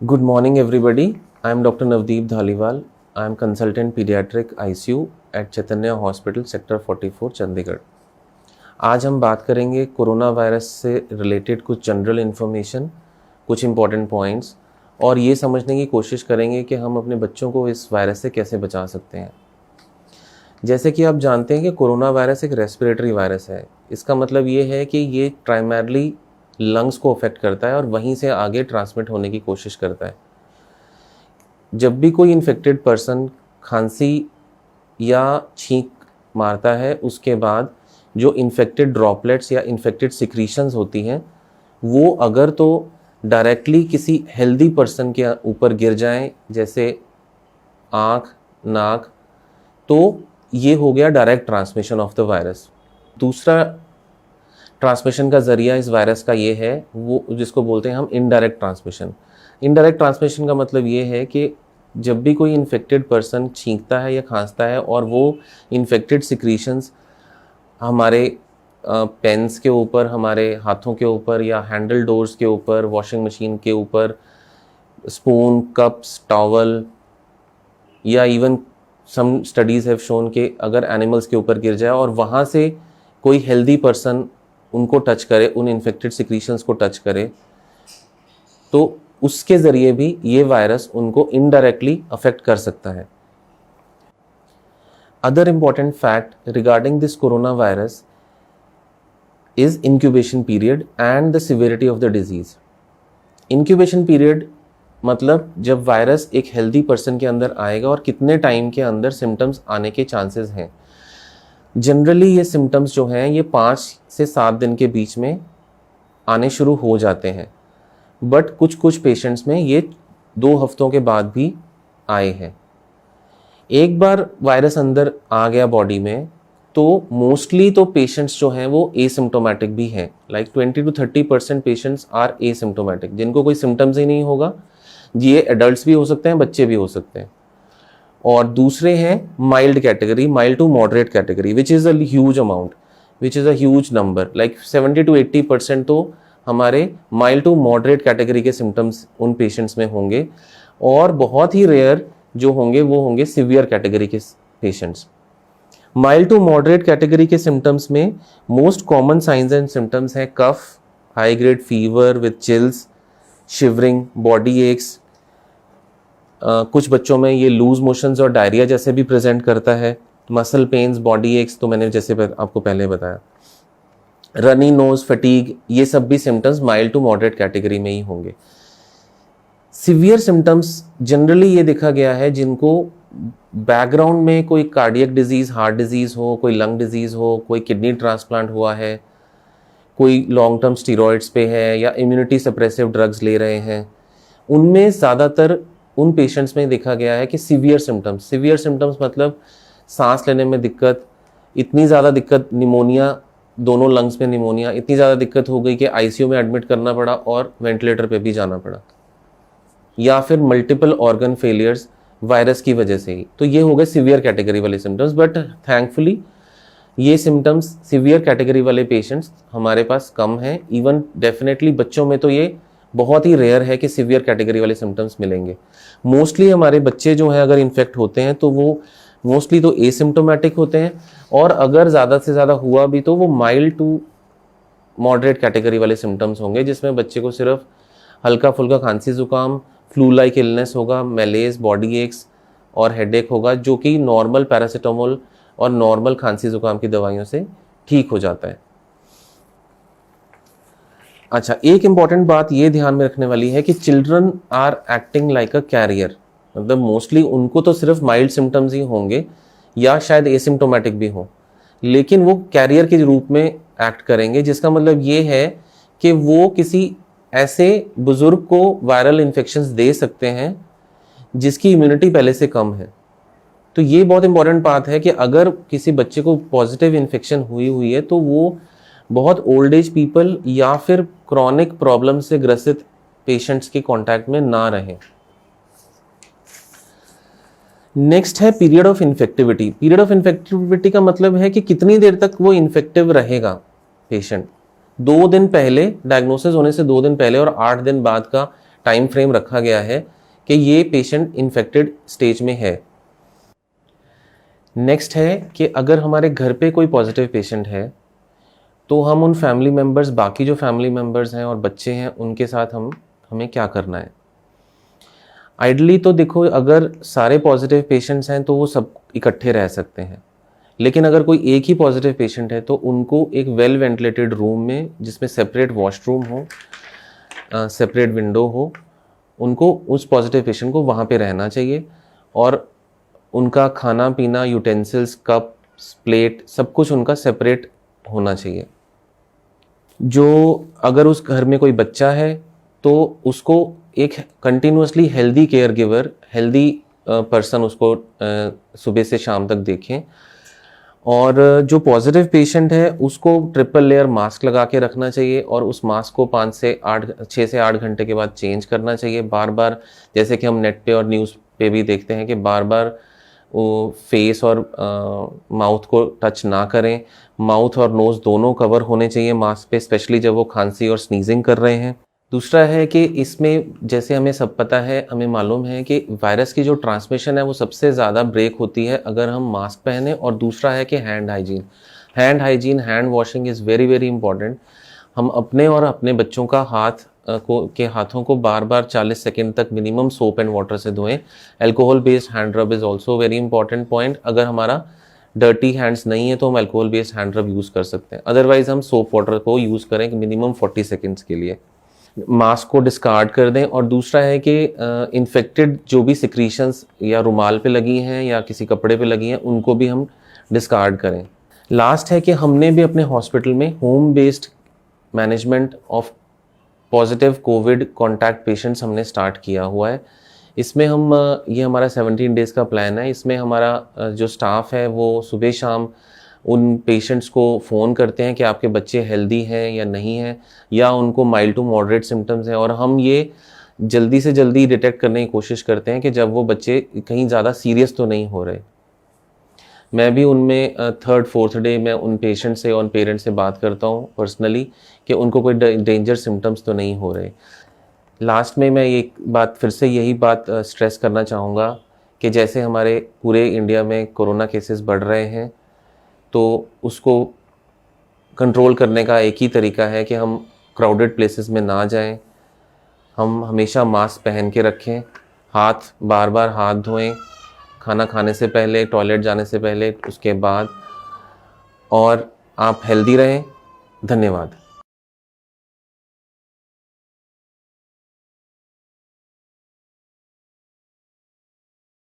Good morning, everybody. I am Dr. Navdeep Dhaliwal. I am consultant pediatric ICU at Chaitanya Hospital, Sector 44, Chandigarh. आज हम बात करेंगे corona virus से related कुछ general information, कुछ important points और ये समझने की कोशिश करेंगे कि हम अपने बच्चों को इस वायरस से कैसे बचा सकते हैं। जैसे कि आप जानते हैं कि कोरोना वायरस एक रेस्पिरेटरी वायरस है। इसका मतलब ये है कि ये प्राइमरली लंग्स को अफेक्ट करता है और वहीं से आगे ट्रांसमिट होने की कोशिश करता है। जब भी कोई इन्फेक्टेड पर्सन खांसी या छींक मारता है, उसके बाद जो इन्फेक्टेड ड्रॉपलेट्स या इन्फेक्टेड सिक्रीशंस होती हैं वो अगर तो डायरेक्टली किसी हेल्दी पर्सन के ऊपर गिर जाएं, जैसे आँख, नाक, तो ये हो गया direct transmission of the virus. दूसरा ट्रांसमिशन का ज़रिया इस वायरस का ये है, वो जिसको बोलते हैं हम इनडायरेक्ट ट्रांसमिशन। इनडायरेक्ट ट्रांसमिशन का मतलब ये है कि जब भी कोई इन्फेक्टेड पर्सन छींकता है या खांसता है और वो इन्फेक्टेड सिक्रीशंस हमारे पेन्स के ऊपर, हमारे हाथों के ऊपर या हैंडल डोर्स के ऊपर, वॉशिंग मशीन के ऊपर, स्पून, कप्स, टॉवल या even some studies have shown कि अगर एनिमल्स के ऊपर गिर जाए और वहाँ से कोई हेल्दी पर्सन उनको टच करे, उन इन्फेक्टेड सिक्रीशंस को टच करे, तो उसके ज़रिए भी ये वायरस उनको इनडायरेक्टली अफेक्ट कर सकता है। Other important fact regarding this corona virus is incubation period and the severity of the disease. Incubation period मतलब जब वायरस एक हेल्दी पर्सन के अंदर आएगा और कितने टाइम के अंदर सिम्टम्स आने के चांसेस हैं। जनरली ये सिम्टम्स जो हैं ये 5 से 7 दिन के बीच में आने शुरू हो जाते हैं, बट कुछ पेशेंट्स में ये 2 हफ्तों के बाद भी आए हैं। एक बार वायरस अंदर आ गया बॉडी में तो मोस्टली तो पेशेंट्स जो हैं वो एसिम्टोमेटिक भी हैं। Like 20 to 30% patients are asymptomatic, जिनको कोई सिम्टम्स ही नहीं होगा। ये एडल्ट्स भी हो सकते हैं, बच्चे भी हो सकते हैं। और दूसरे हैं mild category, mild to moderate category, which is a huge amount, which is a huge number. Like 70 to 80% तो हमारे माइल्ड टू मॉडरेट कैटेगरी के सिम्टम्स उन पेशेंट्स में होंगे और बहुत ही रेयर जो होंगे वो होंगे सीवियर कैटेगरी के patients. Mild to moderate category के सिम्टम्स में most common signs and symptoms हैं cough, high grade fever with chills, shivering, body aches. कुछ बच्चों में ये लूज मोशंस और डायरिया जैसे भी प्रेजेंट करता है। मसल पेन्स, बॉडी एक्स तो मैंने जैसे आपको पहले बताया। रनी नोज, फटीग, ये सब भी symptoms mild to moderate category में ही होंगे। सीवियर सिम्टम्स जनरली ये देखा गया है जिनको बैकग्राउंड में कोई कार्डियक डिजीज़, हार्ट डिजीज़ हो, कोई लंग डिजीज़ हो, कोई किडनी ट्रांसप्लांट हुआ है, कोई लॉन्ग टर्म स्टीरॉइड्स पे है या इम्यूनिटी सप्रेसिव ड्रग्स ले रहे हैं, उनमें ज़्यादातर उन पेशेंट्स में देखा गया है कि सीवियर सिम्टम्स मतलब सांस लेने में दिक्कत, इतनी ज़्यादा दिक्कत, निमोनिया, दोनों लंग्स में निमोनिया, इतनी ज़्यादा दिक्कत हो गई कि आईसीयू में एडमिट करना पड़ा और वेंटिलेटर पे भी जाना पड़ा, या फिर मल्टीपल ऑर्गन फेलियर्स वायरस की वजह से ही। तो ये हो गए सीवियर कैटेगरी वाले सिम्टम्स। बट थैंकफुली ये सिम्टम्स सीवियर कैटेगरी वाले पेशेंट्स हमारे पास कम हैं। इवन डेफिनेटली बच्चों में तो ये बहुत ही रेयर है कि सीवियर कैटेगरी वाले सिम्टम्स मिलेंगे। मोस्टली हमारे बच्चे जो हैं अगर इन्फेक्ट होते हैं तो वो मोस्टली तो एसिम्टोमेटिक होते हैं और अगर ज़्यादा से ज़्यादा हुआ भी तो वो माइल्ड टू मॉडरेट कैटेगरी वाले सिम्टम्स होंगे, जिसमें बच्चे को सिर्फ हल्का फुल्का खांसी जुकाम, फ्लू लाइक इलनेस होगा, मैलेज, बॉडी एक्स और हेडेक होगा, जो कि नॉर्मल पैरासीटामोल और नॉर्मल खांसी जुकाम की दवाइयों से ठीक हो जाता है। अच्छा, एक इम्पॉर्टेंट बात ये ध्यान में रखने वाली है कि children are acting like a carrier. मतलब मोस्टली उनको तो सिर्फ माइल्ड सिम्टम्स ही होंगे या शायद एसिम्टोमेटिक भी हो, लेकिन वो कैरियर के रूप में एक्ट करेंगे, जिसका मतलब ये है कि वो किसी ऐसे बुजुर्ग को वायरल इन्फेक्शंस दे सकते हैं जिसकी इम्यूनिटी पहले से कम है। तो ये बहुत इंपॉर्टेंट बात है कि अगर किसी बच्चे को पॉजिटिव इन्फेक्शन हुई है तो वो बहुत ओल्ड एज पीपल या फिर क्रॉनिक प्रॉब्लम से ग्रसित पेशेंट्स के कांटेक्ट में ना रहें। नेक्स्ट है period of infectivity. Period of infectivity का मतलब है कि कितनी देर तक वो इन्फेक्टिव रहेगा पेशेंट। 2 दिन पहले, डायग्नोसिस होने से 2 दिन पहले और 8 दिन बाद का टाइम फ्रेम रखा गया है कि ये पेशेंट इन्फेक्टेड स्टेज में है। नेक्स्ट है कि अगर हमारे घर पे कोई पॉजिटिव पेशेंट है तो हम उन फैमिली मेम्बर्स, बाकी जो फैमिली मेम्बर्स हैं और बच्चे हैं, उनके साथ हमें क्या करना है। आइडली तो देखो, अगर सारे पॉजिटिव पेशेंट्स हैं तो वो सब इकट्ठे रह सकते हैं, लेकिन अगर कोई एक ही पॉजिटिव पेशेंट है तो उनको एक वेल वेंटिलेटेड रूम में, जिसमें सेपरेट वॉशरूम हो, सेपरेट विंडो हो, उनको, उस पॉजिटिव पेशेंट को वहाँ पे रहना चाहिए और उनका खाना पीना, यूटेंसिल्स, कप, प्लेट, सब कुछ उनका सेपरेट होना चाहिए। जो अगर उस घर में कोई बच्चा है तो उसको एक continuously healthy care giver, healthy person उसको सुबह से शाम तक देखें। और जो पॉजिटिव पेशेंट है उसको ट्रिपल लेयर मास्क लगा के रखना चाहिए और उस मास्क को 6 से 8 घंटे के बाद चेंज करना चाहिए बार बार। जैसे कि हम नेट पे और न्यूज़ पे भी देखते हैं कि बार बार वो फेस और माउथ को टच ना करें। माउथ और नोज़ दोनों कवर होने चाहिए मास्क पे, स्पेशली जब वो खांसी और स्नीजिंग कर रहे हैं। दूसरा है कि इसमें, जैसे हमें सब पता है, हमें मालूम है कि वायरस की जो ट्रांसमिशन है वो सबसे ज़्यादा ब्रेक होती है अगर हम मास्क पहने। और दूसरा है कि hand hygiene, hand washing is very very important. हम अपने और अपने बच्चों का हाथों को बार बार 40 सेकेंड तक मिनिमम सोप एंड वाटर से धोएं। अल्कोहल बेस्ड हैंड रब is also very important point. अगर हमारा डर्टी हैंड्स नहीं है तो हम अल्कोहल बेस्ड हैंड रब यूज़ कर सकते हैं, अदरवाइज हम सोप वाटर को यूज़ करें मिनिमम 40 सेकेंड्स के लिए। मास्क को डिस्कार्ड कर दें। और दूसरा है कि इन्फेक्टेड जो भी सिक्रीशंस या रुमाल पे लगी हैं या किसी कपड़े पे लगी हैं, उनको भी हम डिस्कार्ड करें। लास्ट है कि हमने भी अपने हॉस्पिटल में home based management of positive Covid contact patients हमने स्टार्ट किया हुआ है। इसमें हम, ये हमारा 17 डेज़ का प्लान है। इसमें हमारा जो स्टाफ है वो सुबह शाम उन पेशेंट्स को फ़ोन करते हैं कि आपके बच्चे हेल्दी हैं या नहीं हैं, या उनको माइल्ड टू मॉडरेट सिम्टम्स हैं, और हम ये जल्दी से जल्दी डिटेक्ट करने की कोशिश करते हैं कि जब वो बच्चे कहीं ज़्यादा सीरियस तो नहीं हो रहे। मैं भी उनमें 3rd 4th डे में उन पेशेंट से और पेरेंट्स से बात करता हूँ पर्सनली कि उनको कोई डेंजर सिम्टम्स तो नहीं हो रहे। लास्ट में मैं यही बात स्ट्रेस करना चाहूँगा कि जैसे हमारे पूरे इंडिया में कोरोना केसेस बढ़ रहे हैं, तो उसको कंट्रोल करने का एक ही तरीका है कि हम क्राउडेड प्लेसेस में ना जाएं। हम हमेशा मास्क पहन के रखें, बार बार हाथ धोएं, खाना खाने से पहले, टॉयलेट जाने से पहले, उसके बाद। और आप हेल्दी रहें। धन्यवाद।